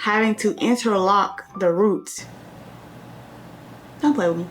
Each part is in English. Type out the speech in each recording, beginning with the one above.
having to interlock the roots. Don't play with me.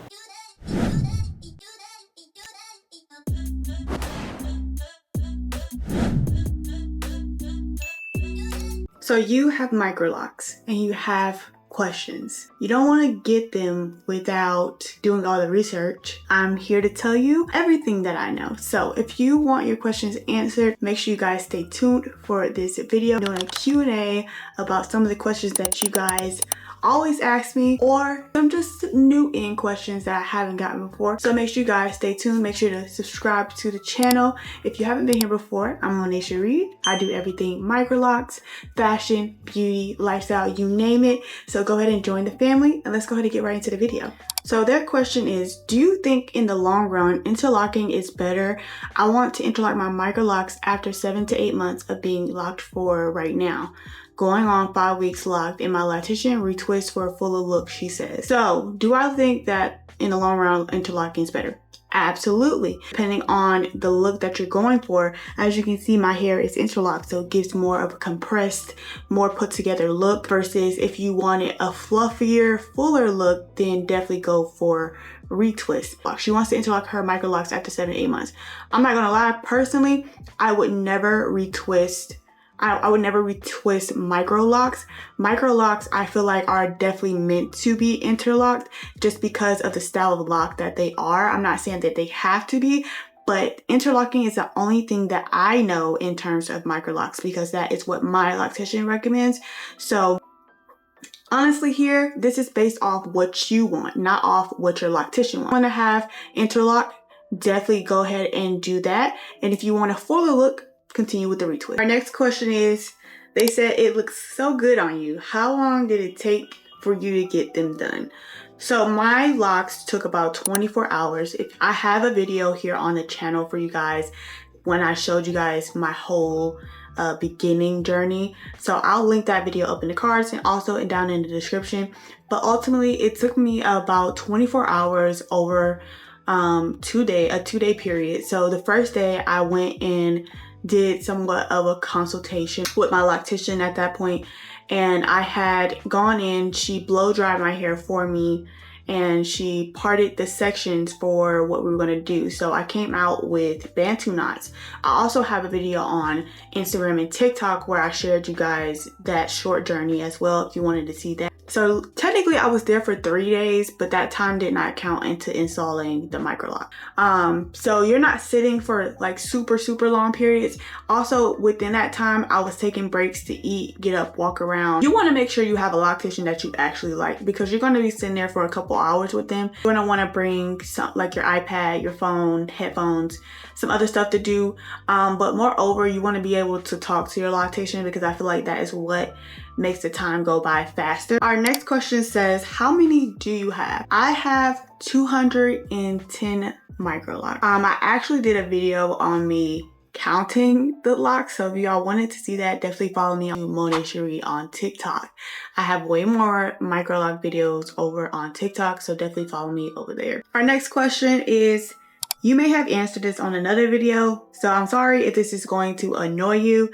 So you have Microlocs and you have questions. You don't want to get them without doing all the research. I'm here to tell you everything that I know. So if you want your questions answered, make sure you guys stay tuned for this video. I'm doing a Q&A about some of the questions that you guys always ask me, or some just new in questions that I haven't gotten before. So make sure you guys stay tuned. Make sure to subscribe to the channel. If you haven't been here before, I'm Moena Sharee. I do everything Microlocs, fashion, beauty, lifestyle, you name it. So go ahead and join the family, and let's go ahead and get right into the video. So their question is, do you think in the long run interlocking is better? I want to interlock my Microlocs after 7 to 8 months of being locked for right now. Going on 5 weeks locked, and my lactician retwist for a fuller look, she says. So do I think that in the long run interlocking is better? Absolutely. Depending on the look that you're going for. As you can see, my hair is interlocked, so it gives more of a compressed, more put together look, versus if you wanted a fluffier, fuller look, then definitely go for retwist. She wants to interlock her Microlocs after 7 to 8 months. I'm not gonna lie, personally, I would never retwist. I would never retwist Microlocs. Microlocs, I feel like, are definitely meant to be interlocked just because of the style of lock that they are. I'm not saying that they have to be, but interlocking is the only thing that I know in terms of Microlocs, because that is what my lactician recommends. So honestly here, this is based off what you want, not off what your lactician wants. Want to have interlock? Definitely go ahead and do that. And if you want a fuller look, continue with the retwist. Our next question is, they said it looks so good on you. How long did it take for you to get them done? So my locks took about 24 hours. If I have a video here on the channel for you guys when I showed you guys my whole beginning journey. So I'll link that video up in the cards and also down in the description. But ultimately it took me about 24 hours over a 2-day period. So the first day I went in, did somewhat of a consultation with my lactician at that point, and I had gone in, she blow dried my hair for me, and she parted the sections for what we were going to do. So I came out with Bantu knots. I also have a video on Instagram and TikTok where I shared you guys that short journey as well if you wanted to see that. So technically I was there for 3 days, but that time did not count into installing the Microloc. So you're not sitting for like super long periods. Also within that time, I was taking breaks to eat, get up, walk around. You want to make sure you have a lactician that you actually like, because you're going to be sitting there for a couple hours with them. You're going to want to bring some, like your iPad, your phone, headphones, some other stuff to do. But moreover, you want to be able to talk to your lactician, because I feel like that is what makes the time go by faster. Our next question says, how many do you have? I have 210 Microlocs. I actually did a video on me counting the locks, so if y'all wanted to see that, definitely follow me on Moena Sharee on TikTok. I have way more Microloc videos over on TikTok, so definitely follow me over there. Our next question is, you may have answered this on another video, so I'm sorry if this is going to annoy you.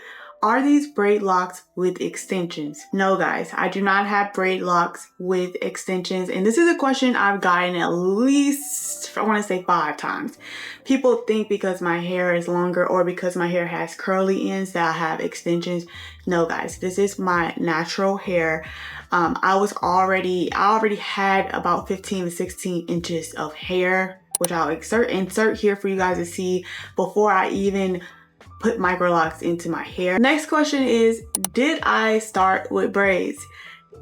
Are these braid locks with extensions? No guys, I do not have braid locks with extensions. And this is a question I've gotten at least, I want to say 5 times. People think because my hair is longer or because my hair has curly ends that I have extensions. No guys, this is my natural hair. I already had about 15 to 16 inches of hair, which I'll insert here for you guys to see before I even put Microlocs into my hair. Next question is, did I start with braids?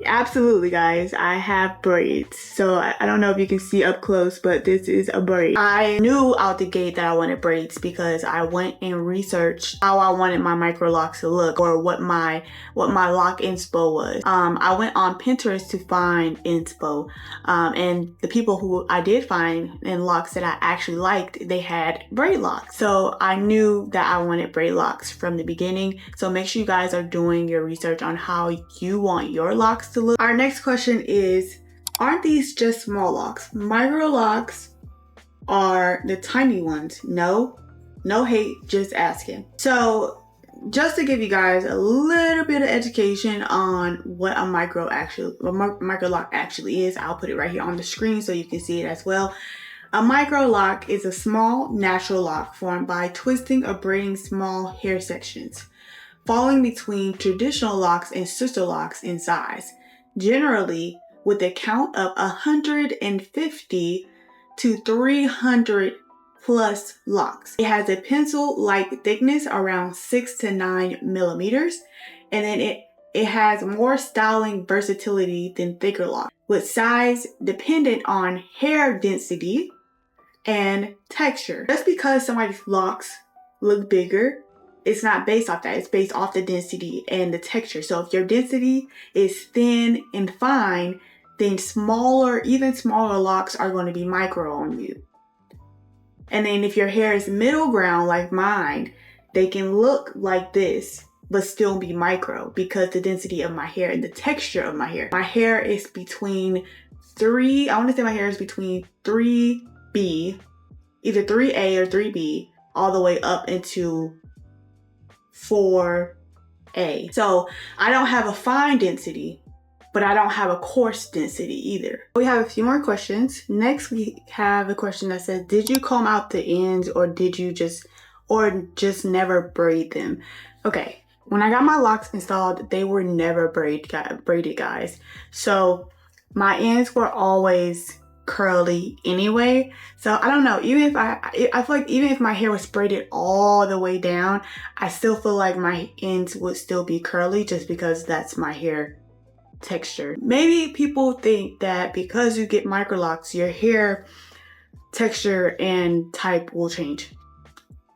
Absolutely guys, I have braids. So I don't know if you can see up close, but this is a braid. I knew out the gate that I wanted braids because I went and researched how I wanted my Microlocs to look, or what my lock inspo was. I went on Pinterest to find inspo, and the people who I did find in locks that I actually liked, they had braid locks. So I knew that I wanted braid locks from the beginning. So make sure you guys are doing your research on how you want your locks to look. Our next question is, aren't these just small locks? Microlocs are the tiny ones. No hate, just asking. So just to give you guys a little bit of education on what a microloc actually is, I'll put it right here on the screen so you can see it as well. A microloc is a small natural lock formed by twisting or braiding small hair sections, falling between traditional locks and sister locks in size, generally with a count of 150 to 300 plus locks. It has a pencil-like thickness around 6 to 9 millimeters, and then it has more styling versatility than thicker locks, with size dependent on hair density and texture. Just because somebody's locks look bigger, it's not based off that. It's based off the density and the texture. So if your density is thin and fine, then even smaller locks are going to be micro on you. And then if your hair is middle ground like mine, they can look like this, but still be micro because the density of my hair and the texture of my hair. My hair is between I want to say my hair is between 3B, either 3A or 3B, all the way up into 4A. So I don't have a fine density, but I don't have a coarse density either. We have a few more questions. Next, we have a question that says, did you comb out the ends or just never braid them? Okay, when I got my locks installed, they were never braided, guys. So my ends were always curly anyway. So I don't know, even if I feel like even if my hair was braided all the way down, I still feel like my ends would still be curly just because that's my hair texture. Maybe people think that because you get microlocs, your hair texture and type will change.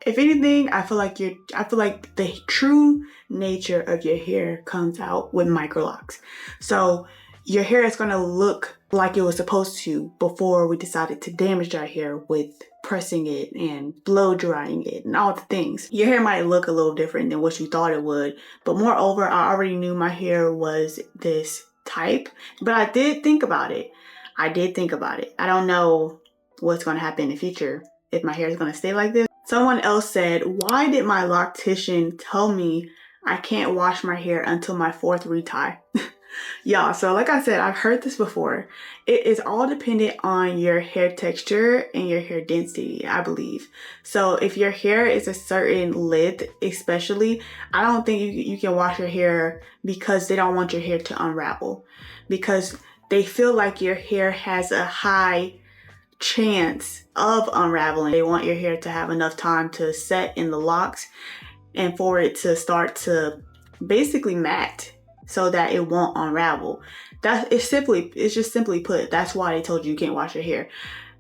If anything, I feel like the true nature of your hair comes out with microlocs. So your hair is going to look like it was supposed to before we decided to damage our hair with pressing it and blow drying it and all the things. Your hair might look a little different than what you thought it would, but moreover, I already knew my hair was this type, but I did think about it. I don't know what's going to happen in the future, if my hair is going to stay like this. Someone else said, why did my loctician tell me I can't wash my hair until my 4th retie? Y'all, so like I said, I've heard this before. It is all dependent on your hair texture and your hair density, I believe. So if your hair is a certain length, especially, I don't think you can wash your hair because they don't want your hair to unravel. Because they feel like your hair has a high chance of unraveling. They want your hair to have enough time to set in the locks and for it to start to basically mat, so that it won't unravel. It's just simply put, that's why they told you can't wash your hair.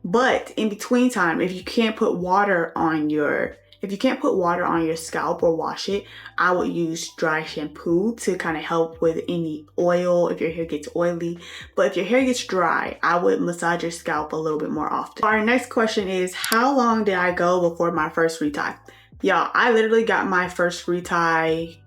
But in between time, if you can't put water on your scalp or wash it, I would use dry shampoo to kind of help with any oil if your hair gets oily. But if your hair gets dry, I would massage your scalp a little bit more often. Our next question is, how long did I go before my first retie? Y'all, I literally got my first retie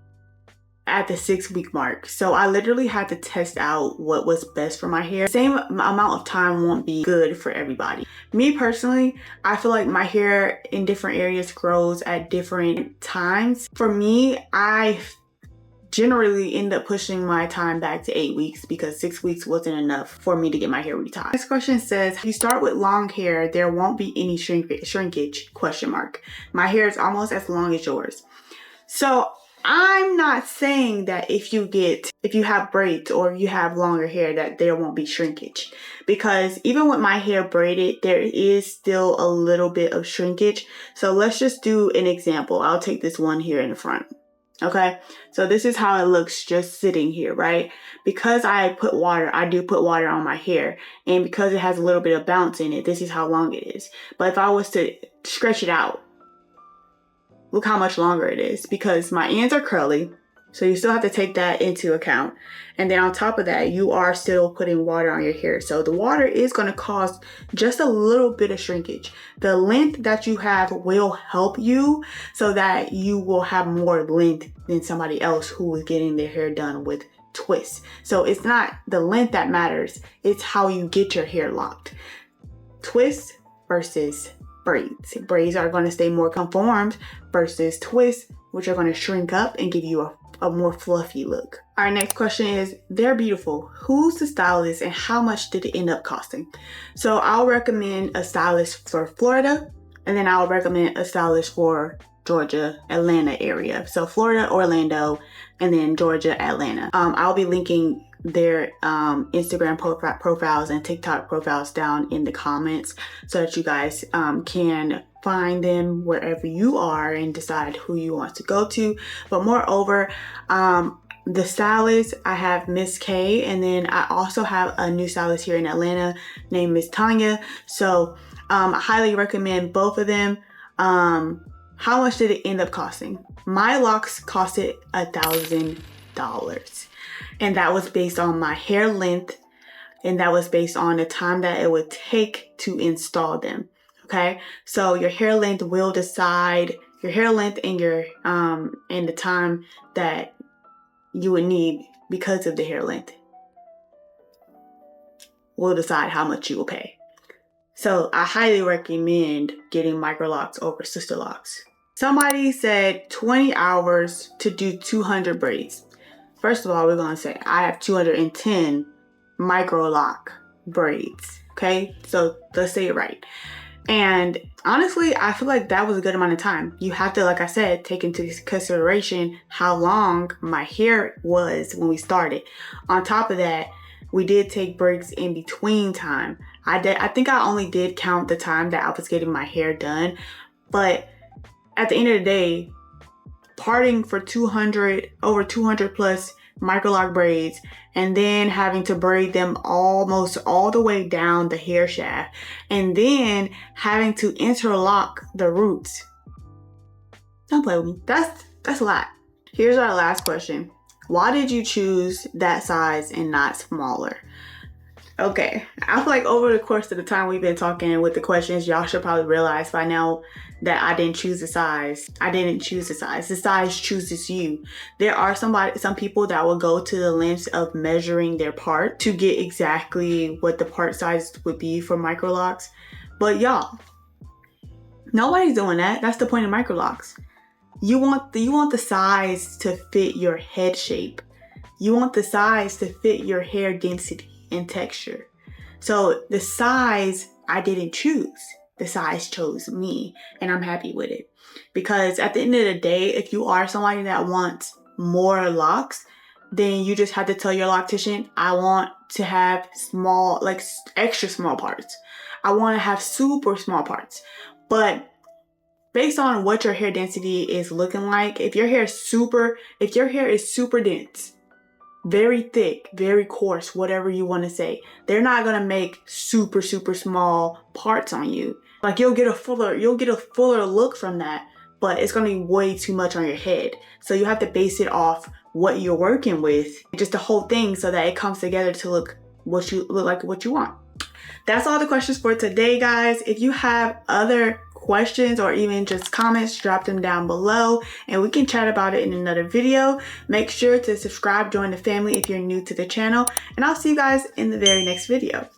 at the 6-week mark. So I literally had to test out what was best for my hair. Same amount of time won't be good for everybody. Me personally, I feel like my hair in different areas grows at different times. For me, I generally end up pushing my time back to 8 weeks because 6 weeks wasn't enough for me to get my hair retied. This question says, if you start with long hair, there won't be any shrinkage, question mark. My hair is almost as long as yours. So I'm not saying that if you have braids or you have longer hair that there won't be shrinkage, because even with my hair braided, there is still a little bit of shrinkage. So let's just do an example. I'll take this one here in the front. Okay, so this is how it looks just sitting here, right? Because I do put water on my hair, and because it has a little bit of bounce in it, this is how long it is. But if I was to stretch it out, look how much longer it is, because my ends are curly. So you still have to take that into account. And then on top of that, you are still putting water on your hair. So the water is going to cause just a little bit of shrinkage. The length that you have will help you so that you will have more length than somebody else who is getting their hair done with twists. So it's not the length that matters. It's how you get your hair locked. Twists versus braids. Braids are going to stay more conformed versus twists, which are going to shrink up and give you a more fluffy look. Our next question is, they're beautiful. Who's the stylist and how much did it end up costing? So I'll recommend a stylist for Florida, and then I'll recommend a stylist for Georgia, Atlanta area. So Florida, Orlando, and then Georgia, Atlanta. I'll be linking their Instagram profiles and TikTok profiles down in the comments so that you guys can find them wherever you are and decide who you want to go to. But moreover, the stylist, I have Miss K, and then I also have a new stylist here in Atlanta named Miss Tanya. So I highly recommend both of them. How much did it end up costing? My locks costed $1,000. And that was based on my hair length, and that was based on the time that it would take to install them. Okay, so your hair length will decide, your hair length and your and the time that you would need because of the hair length will decide how much you will pay. So I highly recommend getting Microlocs over Sister Locks. Somebody said 20 hours to do 200 braids. First of all, we're going to say I have 210 Microloc braids. Okay, so let's say it right. And honestly, I feel like that was a good amount of time. You have to, like I said, take into consideration how long my hair was when we started. On top of that, we did take breaks in between time. I think I only did count the time that I was getting my hair done. But at the end of the day, parting for over 200 plus Microloc braids, and then having to braid them almost all the way down the hair shaft, and then having to interlock the roots. Don't play with me. That's a lot. Here's our last question. Why did you choose that size and not smaller? Okay, I feel like over the course of the time we've been talking with the questions, y'all should probably realize by now that I didn't choose the size. I didn't choose the size. The size chooses you. There are some people that will go to the lengths of measuring their part to get exactly what the part size would be for Microlocs. But y'all, nobody's doing that. That's the point of Microlocs. You want the size to fit your head shape. You want the size to fit your hair density and texture. So the size I didn't choose. The size chose me, and I'm happy with it. Because at the end of the day, if you are somebody that wants more locks, then you just have to tell your loctician, I want to have small, like extra small parts. I want to have super small parts. But based on what your hair density is looking like, if your hair is super dense, very thick, very coarse, whatever you want to say, they're not going to make super small parts on you. Like you'll get a fuller look from that, but it's going to be way too much on your head. So you have to base it off what you're working with, just the whole thing, so that it comes together to look like what you want. That's all the questions for today, guys. If you have other questions or even just comments, drop them down below and we can chat about it in another video. Make sure to subscribe, join the family if you're new to the channel, and I'll see you guys in the very next video.